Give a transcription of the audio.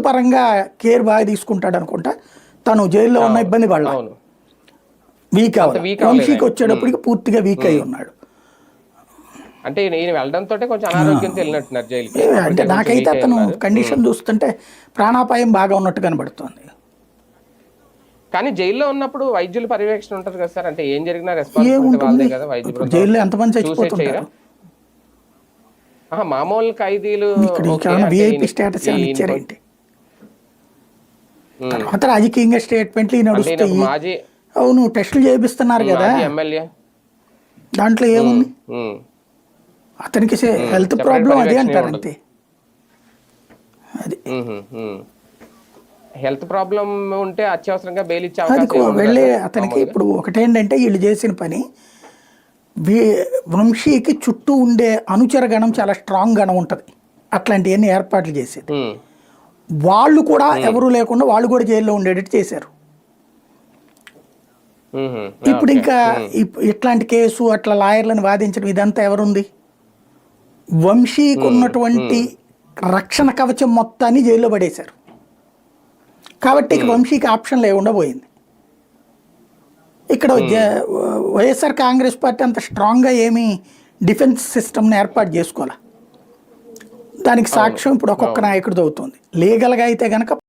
పరంగా కేర్ బాగా తీసుకుంటాడు అనుకుంటా. తను జైల్లో ఉన్న ఇబ్బంది పడాలి, వీక్ అవ్వాలి. వంశీకి వచ్చేటప్పటికి పూర్తిగా వీక్ అయి ఉన్నాడు. అంటే ఈయన వెళ్ళడంతో కొంచెం అనారోగ్యంతో వెళ్ళినట్టున్నారు జైలుకి. అంటే నాకైతే అతను కండిషన్ చూస్తుంటే ప్రాణాపాయం బాగా ఉన్నట్టు కనబడుతుంది. కానీ జైల్లో ఉన్నప్పుడు వైద్యుల పర్యవేక్షణ ఉంటుంది కదా సార్, అంటే ఏం జరిగినా రెస్పాన్సిబిలిటీ వాళ్ళదే కదా. వైద్యులు జైల్లో ఎంతమంది చచ్చిపోతుంటారు. మామూలు ఖైదీలు విఐపి స్టేటస్ ఏమైనా ఇచ్చారేంటి? తర్వాత రాజకీయంగా స్టేట్మెంట్లు నడుస్తాయి. అవును, టెస్టులు చేపిస్తున్నారు కదా ఎమ్మెల్యే, దాంట్లో ఏముంది? అతనికి హెల్త్ ప్రాబ్లం అదే అంటారు అంతే. అది హెల్త్ ప్రాబ్లం ఉంటే అత్యవసరంగా బెయిల్ ఇచ్చే అవకాశం వెళ్ళే అతనికి. ఇప్పుడు ఒకటేంటంటే వీళ్ళు చేసిన పని, వంశీకి చుట్టూ ఉండే అనుచర గణం చాలా స్ట్రాంగ్ గణం ఉంటుంది, అట్లాంటివన్నీ ఏర్పాట్లు చేసేది. వాళ్ళు కూడా ఎవరు లేకుండా వాళ్ళు కూడా జైల్లో ఉండేటట్టు చేశారు. ఇప్పుడు ఇంకా ఇట్లాంటి కేసు అట్లా లాయర్లను వాదించడం ఇదంతా ఎవరుంది? వంశీకి ఉన్నటువంటి రక్షణ కవచం మొత్తాన్ని జైల్లో పడేశారు కాబట్టి వంశీకి ఆప్షన్ లేకుండా పోయింది. ఇక్కడ వైఎస్ఆర్ కాంగ్రెస్ పార్టీ అంత స్ట్రాంగ్గా ఏమీ డిఫెన్స్ సిస్టమ్ని ఏర్పాటు చేసుకోవాలి. దానికి సాక్ష్యం ఇప్పుడు ఒక్కొక్క నాయకుడిది అవుతుంది. లీగల్గా అయితే కనుక